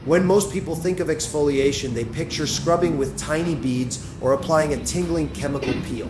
When most people think of exfoliation, they picture scrubbing with tiny beads or applying a tingling chemical peel.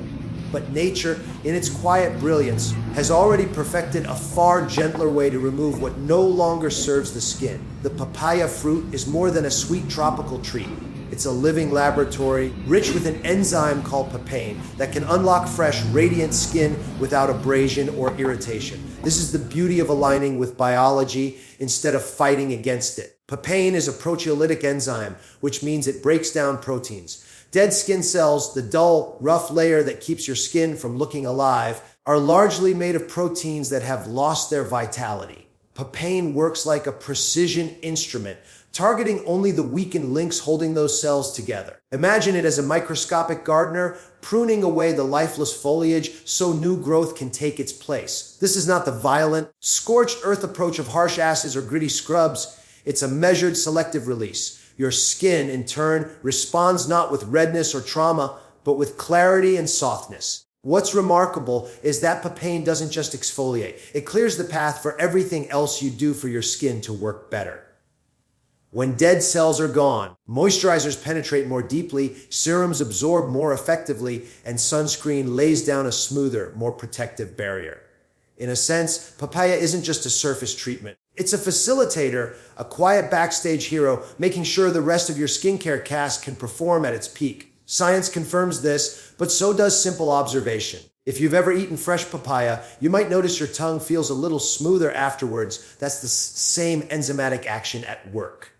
But nature, in its quiet brilliance, has already perfected a far gentler way to remove what no longer serves the skin. The papaya fruit is more than a sweet tropical treat. It's a living laboratory, rich with an enzyme called papain that can unlock fresh, radiant skin without abrasion or irritation. This is the beauty of aligning with biology instead of fighting against it. Papain is a proteolytic enzyme, which means it breaks down proteins. Dead skin cells, the dull, rough layer that keeps your skin from looking alive, are largely made of proteins that have lost their vitality. Papain works like a precision instrument, targeting only the weakened links holding those cells together. Imagine it as a microscopic gardener pruning away the lifeless foliage so new growth can take its place. This is not the violent, scorched earth approach of harsh acids or gritty scrubs. It's a measured, selective release. Your skin, in turn, responds not with redness or trauma, but with clarity and softness. What's remarkable is that papain doesn't just exfoliate. It clears the path for everything else you do for your skin to work better. When dead cells are gone, moisturizers penetrate more deeply, serums absorb more effectively, and sunscreen lays down a smoother, more protective barrier. In a sense, papaya isn't just a surface treatment. It's a facilitator, a quiet backstage hero, making sure the rest of your skincare cast can perform at its peak. Science confirms this, but so does simple observation. If you've ever eaten fresh papaya, you might notice your tongue feels a little smoother afterwards. That's the same enzymatic action at work.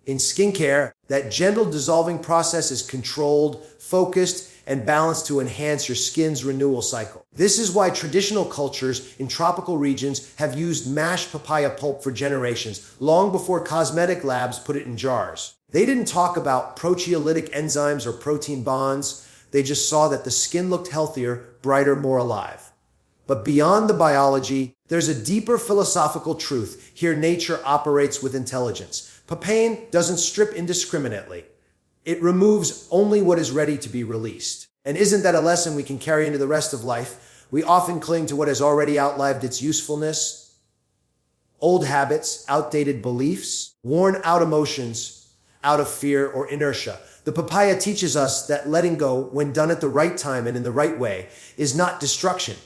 In skincare, that gentle dissolving process is controlled, focused, and balanced to enhance your skin's renewal cycle. This is why traditional cultures in tropical regions have used mashed papaya pulp for generations, long before cosmetic labs put it in jars. They didn't talk about proteolytic enzymes or protein bonds. They just saw that the skin looked healthier, brighter, more alive. But beyond the biology, there's a deeper philosophical truth. Here, nature operates with intelligence. Papain doesn't strip indiscriminately. It removes only what is ready to be released. And isn't that a lesson we can carry into the rest of life? We often cling to what has already outlived its usefulness. Old habits, outdated beliefs, worn out emotions, out of fear or inertia. The papaya teaches us that letting go, when done at the right time and in the right way, is not destruction.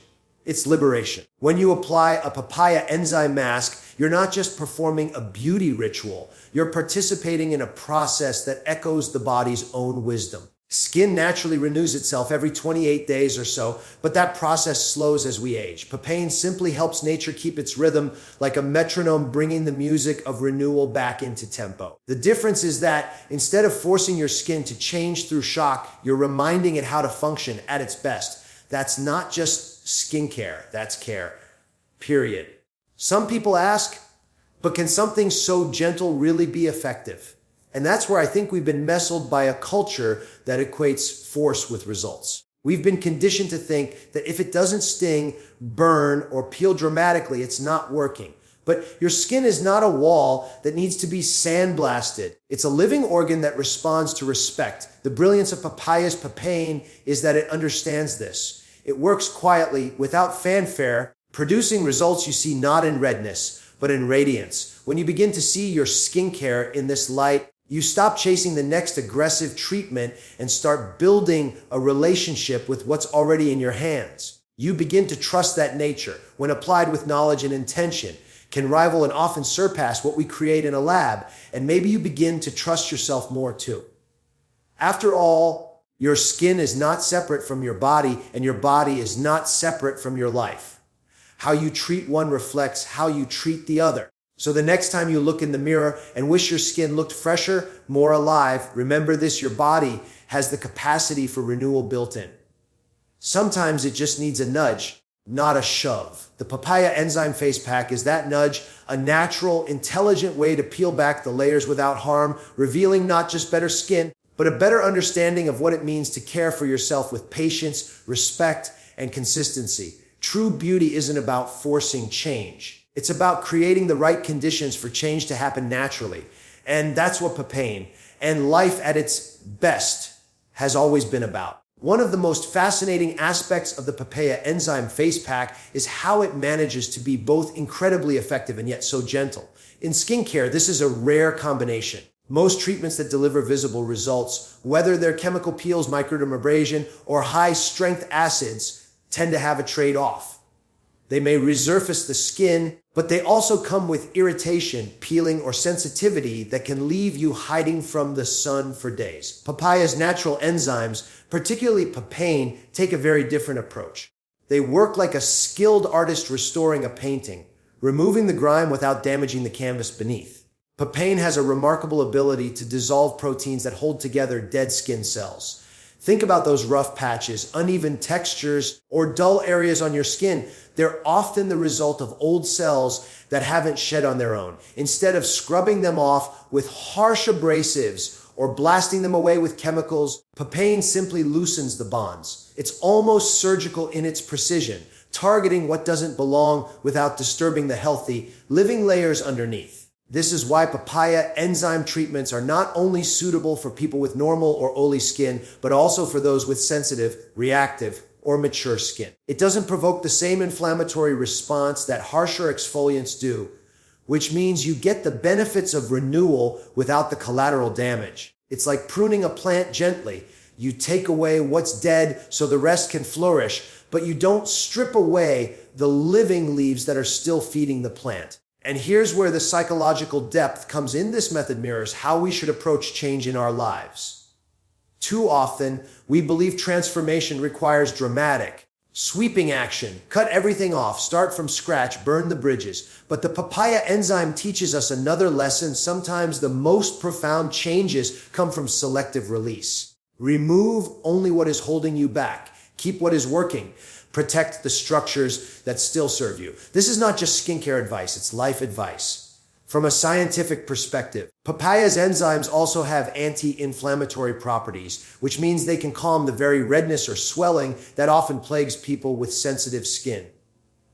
It's liberation. When you apply a papaya enzyme mask, you're not just performing a beauty ritual. You're participating in a process that echoes the body's own wisdom. Skin naturally renews itself every 28 days or so, but that process slows as we age. Papain simply helps nature keep its rhythm, like a metronome bringing the music of renewal back into tempo. The difference is that instead of forcing your skin to change through shock, you're reminding it how to function at its best. That's not just skincare, that's care. Period. Some people ask, but can something so gentle really be effective? And that's where I think we've been messled by a culture that equates force with results. We've been conditioned to think that if it doesn't sting, burn, or peel dramatically, it's not working. But your skin is not a wall that needs to be sandblasted. It's a living organ that responds to respect. The brilliance of papaya's papain is that it understands this. It works quietly, without fanfare, producing results you see not in redness, but in radiance. When you begin to see your skincare in this light, you stop chasing the next aggressive treatment and start building a relationship with what's already in your hands. You begin to trust that nature, when applied with knowledge and intention, can rival and often surpass what we create in a lab, and maybe you begin to trust yourself more too. After all, your skin is not separate from your body, and your body is not separate from your life. How you treat one reflects how you treat the other. So the next time you look in the mirror and wish your skin looked fresher, more alive, remember this: your body has the capacity for renewal built in. Sometimes it just needs a nudge, not a shove. The Papaya Enzyme Face Pack is that nudge, a natural, intelligent way to peel back the layers without harm, revealing not just better skin, but a better understanding of what it means to care for yourself with patience, respect, and consistency. True beauty isn't about forcing change. It's about creating the right conditions for change to happen naturally. And that's what Papain and life at its best has always been about. One of the most fascinating aspects of the Papaya Enzyme Face Pack is how it manages to be both incredibly effective and yet so gentle. In skincare, this is a rare combination. Most treatments that deliver visible results, whether they're chemical peels, microdermabrasion, or high-strength acids, tend to have a trade-off. They may resurface the skin, but they also come with irritation, peeling, or sensitivity that can leave you hiding from the sun for days. Papaya's natural enzymes, particularly papain, take a very different approach. They work like a skilled artist restoring a painting, removing the grime without damaging the canvas beneath. Papain has a remarkable ability to dissolve proteins that hold together dead skin cells. Think about those rough patches, uneven textures, or dull areas on your skin. They're often the result of old cells that haven't shed on their own. Instead of scrubbing them off with harsh abrasives or blasting them away with chemicals, Papain simply loosens the bonds. It's almost surgical in its precision, targeting what doesn't belong without disturbing the healthy, living layers underneath. This is why papaya enzyme treatments are not only suitable for people with normal or oily skin, but also for those with sensitive, reactive, or mature skin. It doesn't provoke the same inflammatory response that harsher exfoliants do, which means you get the benefits of renewal without the collateral damage. It's like pruning a plant gently. You take away what's dead so the rest can flourish, but you don't strip away the living leaves that are still feeding the plant. And here's where the psychological depth comes in. This method mirrors how we should approach change in our lives. Too often, we believe transformation requires dramatic, sweeping action. Cut everything off, start from scratch, burn the bridges. But the papaya enzyme teaches us another lesson. Sometimes the most profound changes come from selective release. Remove only what is holding you back. Keep what is working. Protect the structures that still serve you. This is not just skincare advice, it's life advice. From a scientific perspective, papaya's enzymes also have anti-inflammatory properties, which means they can calm the very redness or swelling that often plagues people with sensitive skin.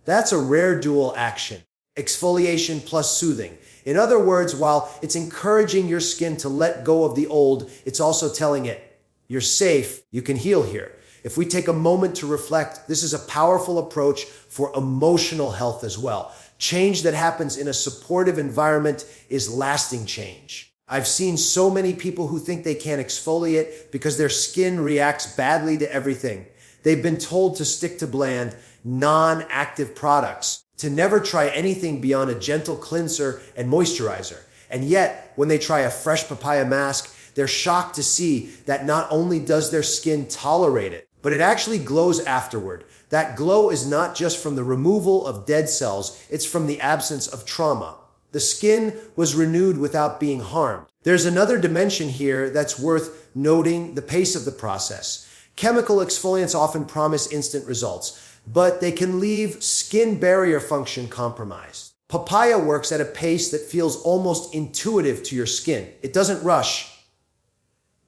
That's a rare dual action. Exfoliation plus soothing. In other words, while it's encouraging your skin to let go of the old, it's also telling it, you're safe, you can heal here. If we take a moment to reflect, this is a powerful approach for emotional health as well. Change that happens in a supportive environment is lasting change. I've seen so many people who think they can't exfoliate because their skin reacts badly to everything. They've been told to stick to bland, non-active products, to never try anything beyond a gentle cleanser and moisturizer. And yet, when they try a fresh papaya mask, they're shocked to see that not only does their skin tolerate it, but it actually glows afterward. That glow is not just from the removal of dead cells, it's from the absence of trauma. The skin was renewed without being harmed. There's another dimension here that's worth noting: the pace of the process. Chemical exfoliants often promise instant results, but they can leave skin barrier function compromised. Papaya works at a pace that feels almost intuitive to your skin. It doesn't rush.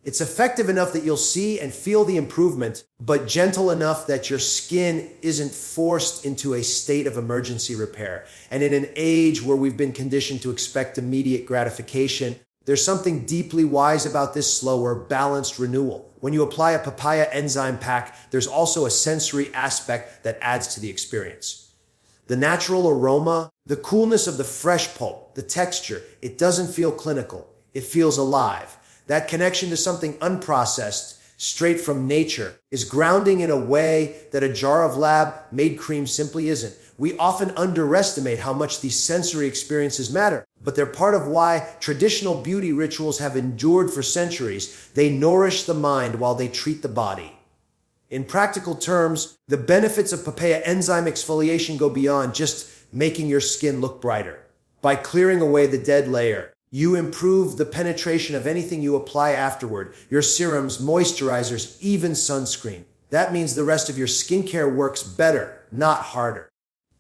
It's effective enough that you'll see and feel the improvement, but gentle enough that your skin isn't forced into a state of emergency repair. And in an age where we've been conditioned to expect immediate gratification, there's something deeply wise about this slower, balanced renewal. When you apply a papaya enzyme pack, there's also a sensory aspect that adds to the experience. The natural aroma, the coolness of the fresh pulp, the texture, it doesn't feel clinical. It feels alive. That connection to something unprocessed, straight from nature, is grounding in a way that a jar of lab-made cream simply isn't. We often underestimate how much these sensory experiences matter, but they're part of why traditional beauty rituals have endured for centuries. They nourish the mind while they treat the body. In practical terms, the benefits of papaya enzyme exfoliation go beyond just making your skin look brighter. By clearing away the dead layer, you improve the penetration of anything you apply afterward, your serums, moisturizers, even sunscreen. That means the rest of your skincare works better, not harder.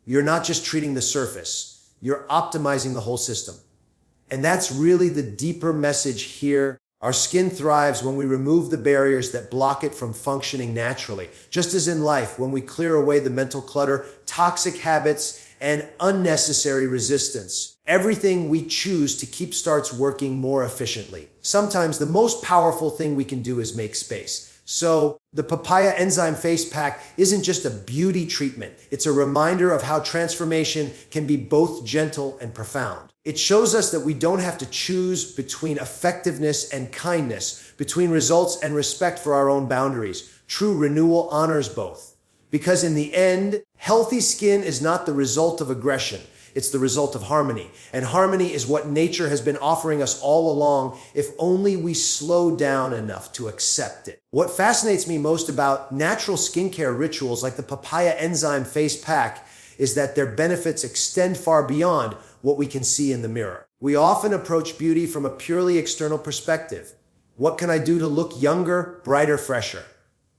You're not just treating the surface, you're optimizing the whole system. And that's really the deeper message here. Our skin thrives when we remove the barriers that block it from functioning naturally. Just as in life, when we clear away the mental clutter, toxic habits, and unnecessary resistance, everything we choose to keep starts working more efficiently. Sometimes the most powerful thing we can do is make space. So the Papaya Enzyme Face Pack isn't just a beauty treatment. It's a reminder of how transformation can be both gentle and profound. It shows us that we don't have to choose between effectiveness and kindness, between results and respect for our own boundaries. True renewal honors both. Because in the end, healthy skin is not the result of aggression. It's the result of harmony. And harmony is what nature has been offering us all along, if only we slow down enough to accept it. What fascinates me most about natural skincare rituals like the Papaya Enzyme Face Pack is that their benefits extend far beyond what we can see in the mirror. We often approach beauty from a purely external perspective. What can I do to look younger, brighter, fresher?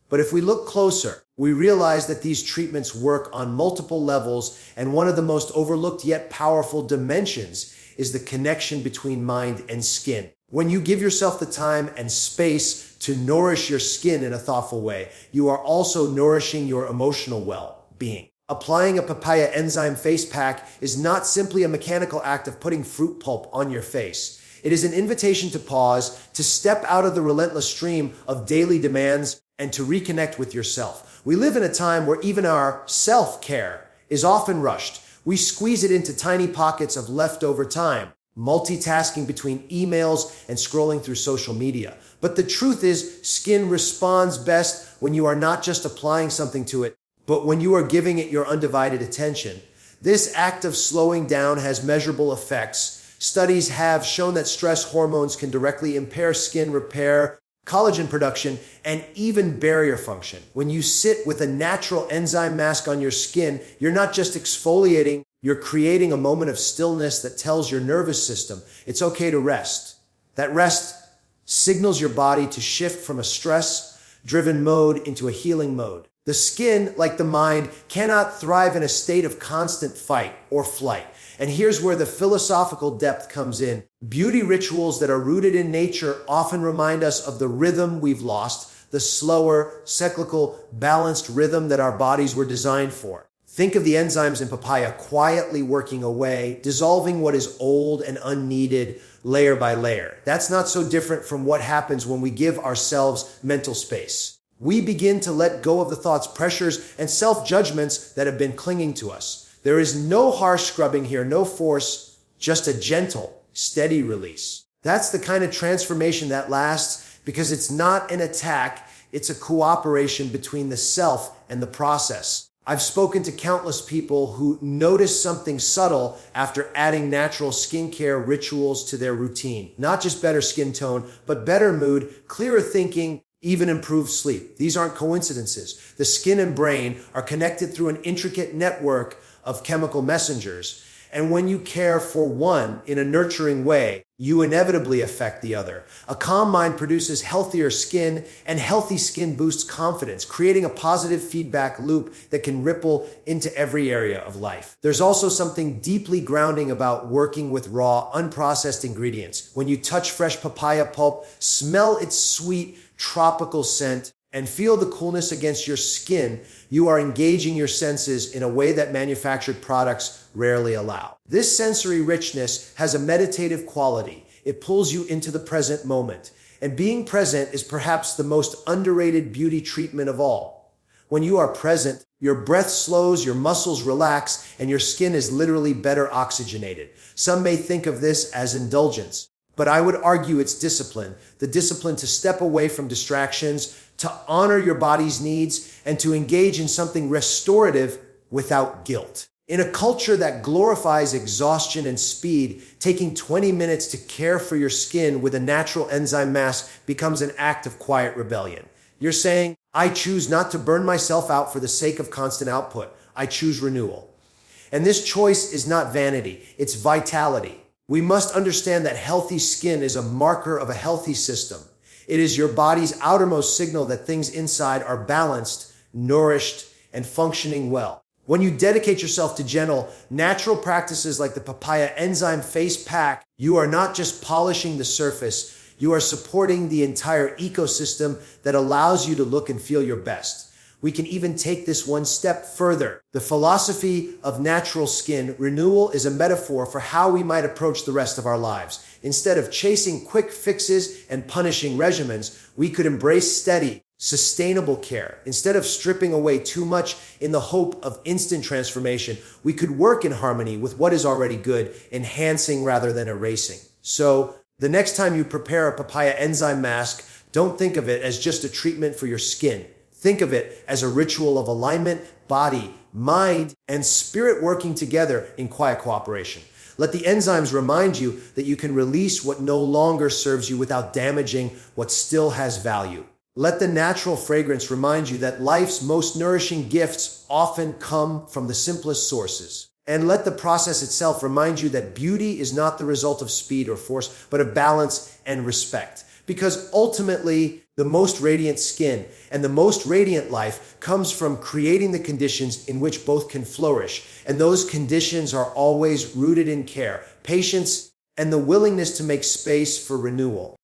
But if we look closer, we realize that these treatments work on multiple levels, and one of the most overlooked yet powerful dimensions is the connection between mind and skin. When you give yourself the time and space to nourish your skin in a thoughtful way, you are also nourishing your emotional well-being. Applying a Papaya Enzyme Face Pack is not simply a mechanical act of putting fruit pulp on your face. It is an invitation to pause, to step out of the relentless stream of daily demands, and to reconnect with yourself. We live in a time where even our self-care is often rushed. We squeeze it into tiny pockets of leftover time, multitasking between emails and scrolling through social media. But the truth is, skin responds best when you are not just applying something to it, but when you are giving it your undivided attention. This act of slowing down has measurable effects. Studies have shown that stress hormones can directly impair skin repair, collagen production, and even barrier function. When you sit with a natural enzyme mask on your skin, you're not just exfoliating, you're creating a moment of stillness that tells your nervous system it's okay to rest. That rest signals your body to shift from a stress-driven mode into a healing mode. The skin, like the mind, cannot thrive in a state of constant fight or flight. And here's where the philosophical depth comes in. Beauty rituals that are rooted in nature often remind us of the rhythm we've lost, the slower, cyclical, balanced rhythm that our bodies were designed for. Think of the enzymes in papaya quietly working away, dissolving what is old and unneeded layer by layer. That's not so different from what happens when we give ourselves mental space. We begin to let go of the thoughts, pressures, and self-judgments that have been clinging to us. There is no harsh scrubbing here, no force, just a gentle, steady release. That's the kind of transformation that lasts because it's not an attack, it's a cooperation between the self and the process. I've spoken to countless people who notice something subtle after adding natural skincare rituals to their routine. Not just better skin tone, but better mood, clearer thinking, even improved sleep. These aren't coincidences. The skin and brain are connected through an intricate network of chemical messengers. And when you care for one in a nurturing way, you inevitably affect the other. A calm mind produces healthier skin, and healthy skin boosts confidence, creating a positive feedback loop that can ripple into every area of life. There's also something deeply grounding about working with raw, unprocessed ingredients. When you touch fresh papaya pulp, smell its sweet, tropical scent, and feel the coolness against your skin, you are engaging your senses in a way that manufactured products rarely allow. This sensory richness has a meditative quality. It pulls you into the present moment. And being present is perhaps the most underrated beauty treatment of all. When you are present, your breath slows, your muscles relax, and your skin is literally better oxygenated. Some may think of this as indulgence, but I would argue it's discipline. The discipline to step away from distractions, to honor your body's needs, and to engage in something restorative without guilt. In a culture that glorifies exhaustion and speed, taking 20 minutes to care for your skin with a natural enzyme mask becomes an act of quiet rebellion. You're saying, I choose not to burn myself out for the sake of constant output. I choose renewal. And this choice is not vanity, it's vitality. We must understand that healthy skin is a marker of a healthy system. It is your body's outermost signal that things inside are balanced, nourished, and functioning well. When you dedicate yourself to gentle, natural practices like the Papaya Enzyme Face Pack, you are not just polishing the surface, you are supporting the entire ecosystem that allows you to look and feel your best. We can even take this one step further. The philosophy of natural skin renewal is a metaphor for how we might approach the rest of our lives. Instead of chasing quick fixes and punishing regimens, we could embrace steady, sustainable care. Instead of stripping away too much in the hope of instant transformation, we could work in harmony with what is already good, enhancing rather than erasing. So, the next time you prepare a papaya enzyme mask, don't think of it as just a treatment for your skin. Think of it as a ritual of alignment, body, mind, and spirit working together in quiet cooperation. Let the enzymes remind you that you can release what no longer serves you without damaging what still has value. Let the natural fragrance remind you that life's most nourishing gifts often come from the simplest sources. And let the process itself remind you that beauty is not the result of speed or force, but of balance and respect. Because ultimately, the most radiant skin and the most radiant life comes from creating the conditions in which both can flourish. And those conditions are always rooted in care, patience, and the willingness to make space for renewal.